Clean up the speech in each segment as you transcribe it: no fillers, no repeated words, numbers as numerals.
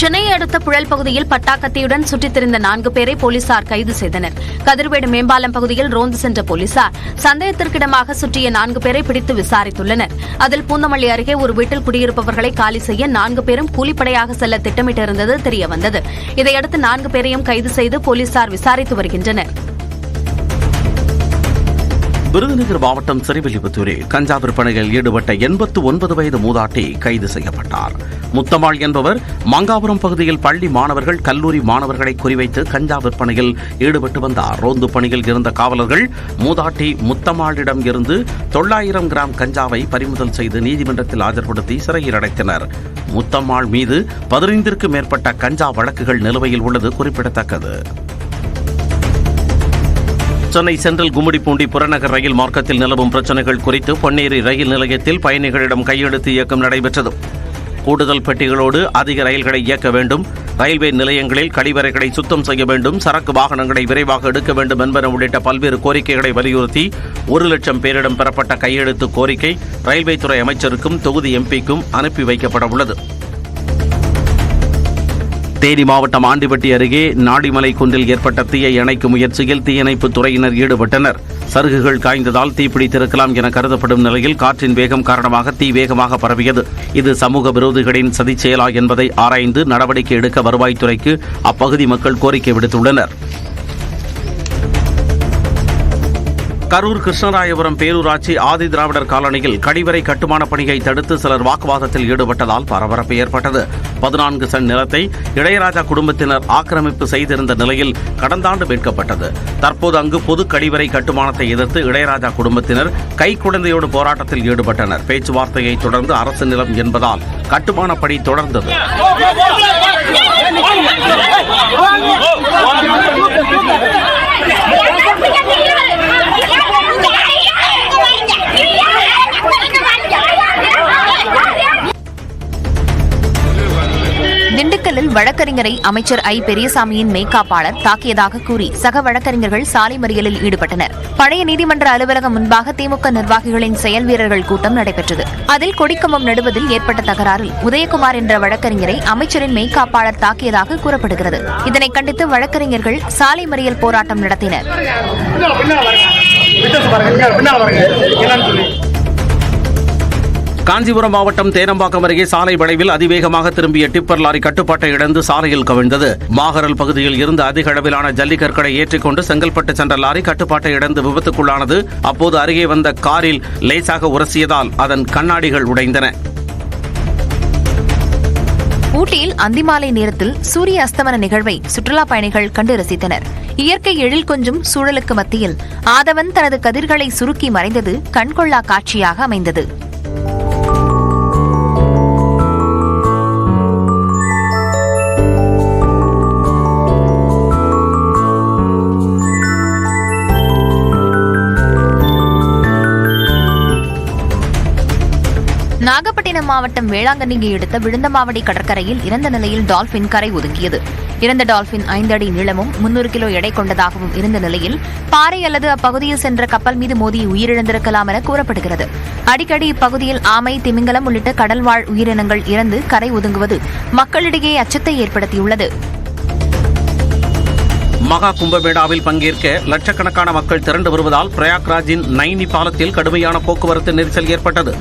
சென்னையை அடுத்த புழல் பகுதியில் பட்டாக்கத்தியுடன் சுற்றித் திரிந்த 4 பேரை போலீசார் கைது செய்தனர். கதிர்வேடு மேம்பாலம் பகுதியில் ரோந்து சென்ற போலீசார் சந்தேகத்திற்கிடமாக சுற்றிய 4 பேரை பிடித்து விசாரித்துள்ளனர். அதில் பூந்தமல்லி அருகே ஒரு வீட்டில் குடியிருப்பவர்களை காலி செய்ய 4 பேரும் கூலிப்படையாக செல்ல திட்டமிட்டிருந்தது தெரியவந்தது. இதையடுத்து 4 பேரையும் கைது செய்து போலீசார் விசாரித்து வருகின்றனர். விருதுநகர் மாவட்டம் சிறைவில்லிபுத்தூரில் கஞ்சா விற்பனையில் ஈடுபட்ட 89 வயது மூதாட்டி கைது செய்யப்பட்டார். முத்தம்மாள் என்பவர் மங்காபுரம் பகுதியில் பள்ளி மாணவர்கள், கல்லூரி மாணவர்களை குறிவைத்து கஞ்சா விற்பனையில் ஈடுபட்டு வந்தார். ரோந்து பணியில் இருந்த காவலர்கள் மூதாட்டி முத்தம்மாளிடம் இருந்து 900 கிராம் கஞ்சாவை பறிமுதல் செய்து நீதிமன்றத்தில் ஆஜர்படுத்தி சிறையில் அடைத்தனர். முத்தம்மாள் மீது 15க்கும் மேற்பட்ட கஞ்சா வழக்குகள் நிலுவையில் உள்ளது குறிப்பிடத்தக்கது. சென்னை சென்ட்ரல் கும்மிடிப்பூண்டி புறநகர் ரயில் மார்க்கத்தில் நிலவும் பிரச்சினைகள் குறித்து பொன்னேரி ரயில் நிலையத்தில் பயணிகளிடம் கையெழுத்து இயக்கம் நடைபெற்றது. கூடுதல் பெட்டிகளோடு அதிக ரயில்களை இயக்க வேண்டும், ரயில்வே நிலையங்களில் கழிவறைகளை சுத்தம் செய்ய வேண்டும், சரக்கு வாகனங்களை விரைவாக எடுக்க வேண்டும் என்பன உள்ளிட்ட பல்வேறு கோரிக்கைகளை வலியுறுத்தி 1 லட்சம் பேரிடம் பெறப்பட்ட கையெழுத்து கோரிக்கை ரயில்வே துறை அமைச்சருக்கும் தொகுதி எம்பிக்கும் அனுப்பி வைக்கப்பட உள்ளது. தேனி மாவட்டம் ஆண்டிப்பட்டி அருகே நாடிமலை குன்றில் ஏற்பட்ட தீயை அணைக்கும் முயற்சியில் தீயணைப்பு துறையினர் ஈடுபட்டனர். சருகுகள் காய்ந்ததால் தீப்பிடித்திருக்கலாம் என கருதப்படும் நிலையில் காற்றின் வேகம் காரணமாக தீ வேகமாக பரவியது. இது சமூக விரோதிகளின் சதிச் செயலா என்பதை ஆராய்ந்து நடவடிக்கை எடுக்க வருவாய்த்துறைக்கு அப்பகுதி மக்கள் கோரிக்கை விடுத்துள்ளனர். கரூர் கிருஷ்ணராயபுரம் பேரூராட்சி ஆதி திராவிடர் காலனியில் கழிவறை கட்டுமான பணியை தடுத்து சிலர் வாக்குவாதத்தில் ஈடுபட்டதால் பரபரப்பு ஏற்பட்டது. 14 சென்ட் நிலத்தை இளையராஜா குடும்பத்தினர் ஆக்கிரமிப்பு செய்திருந்த நிலையில் கடந்த ஆண்டு மீட்கப்பட்டது. தற்போது அங்கு பொது கழிவறை கட்டுமானத்தை எதிர்த்து இளையராஜா குடும்பத்தினர் கைக்குழந்தையோடு போராட்டத்தில் ஈடுபட்டனர். பேச்சுவார்த்தையை தொடர்ந்து அரசு நிலம் என்பதால் கட்டுமான பணி தொடர்ந்தது. திண்டுக்கல்லில் வழக்கறிஞரை அமைச்சர் ஐ பெரியசாமியின் மெய்காப்பாளர் தாக்கியதாக கூறி சக வழக்கறிஞர்கள் சாலை மறியலில் ஈடுபட்டனர். பழைய நீதிமன்ற அலுவலகம் முன்பாக திமுக நிர்வாகிகளின் செயல் வீரர்கள் கூட்டம் நடைபெற்றது. அதில் கொடிக்கம்பம் நடுவதில் ஏற்பட்ட தகராறில் உதயகுமார் என்ற வழக்கறிஞரை அமைச்சரின் மெய்காப்பாளர் தாக்கியதாக கூறப்படுகிறது. இதனை கண்டித்து வழக்கறிஞர்கள் சாலை மறியல் போராட்டம் நடத்தினர். காஞ்சிபுரம் மாவட்டம் தேனம்பாக்கம் அருகே சாலை வளைவில் அதிவேகமாக திரும்பிய டிப்பர் லாரி கட்டுப்பாட்டை இழந்து சாலையில் கவிழ்ந்தது. மாகரல் பகுதியில் இருந்து அதிக அளவிலான ஜல்லிக்கற்களை ஏற்றிக்கொண்டு செங்கல்பட்டு சென்ற லாரி கட்டுப்பாட்டை இழந்து விபத்துக்குள்ளானது. அப்போது அருகே வந்த காரில் லேசாக உரசியதால் அதன் கண்ணாடிகள் உடைந்தன. ஊட்டியில் அந்திமாலை நேரத்தில் சூரிய அஸ்தமன நிகழ்வை சுற்றுலா பயணிகள் கண்டு ரசித்தனர். இயற்கை எழில் கொஞ்சும் சூழலுக்கு மத்தியில் ஆதவன் தனது கதிர்களை சுருக்கி மறைந்தது கண்கொள்ளா காட்சியாக அமைந்தது. நாகப்பட்டினம் மாவட்டம் வேளாங்கண்ணியை அடுத்த விழுந்தமாவடி கடற்கரையில் இறந்த நிலையில் டால்பின் கரை ஒதுங்கியது. இறந்த டால்பின் 5 அடி நீளமும் 300 கிலோ எடை கொண்டதாகவும் இருந்த நிலையில் பாறை அல்லது அப்பகுதியில் சென்ற கப்பல் மீது மோதி உயிரிழந்திருக்கலாம் என கூறப்படுகிறது. அடிக்கடி இப்பகுதியில் ஆமை, திமிங்கலம் உள்ளிட்ட கடல்வாழ் உயிரினங்கள் இறந்து கரை ஒதுங்குவது மக்களிடையே அச்சத்தை ஏற்படுத்தியுள்ளது. மகா கும்பமேளாவில் பங்கேற்க லட்சக்கணக்கான மக்கள் திரண்டு வருவதால் பிரயாக்ராஜின் நைனி பாலத்தில் கடுமையான போக்குவரத்து நெரிசல் ஏற்பட்டது.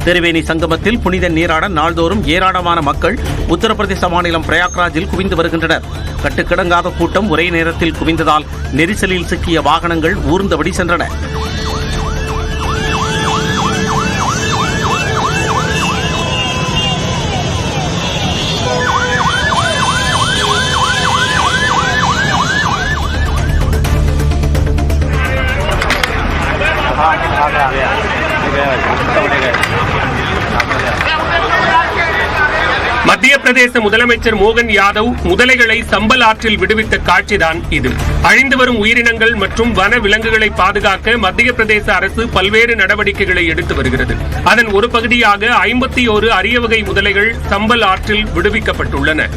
திரிவேணி சங்கமத்தில் புனித நீராட நாள்தோறும் ஏராளமான மக்கள் உத்தரப்பிரதேச மாநிலம் பிரயாக்ராஜில் குவிந்து வருகின்றனர். கட்டுக்கிடங்காத கூட்டம் ஒரே நேரத்தில் குவிந்ததால் நெரிசலில் சிக்கிய வாகனங்கள் ஊர்ந்தபடி சென்றன. மத்திய பிரதேச முதலமைச்சர் மோகன் யாதவ் முதலைகளை சம்பல் ஆற்றில் விடுவித்த காட்சிதான் இது. அழிந்து வரும் உயிரினங்கள் மற்றும் வன விலங்குகளை பாதுகாக்க மத்திய பிரதேச அரசு பல்வேறு நடவடிக்கைகளை எடுத்து வருகிறது. அதன் ஒரு பகுதியாக 51 அரிய வகை முதலைகள் சம்பல் ஆற்றில் விடுவிக்கப்பட்டுள்ளன.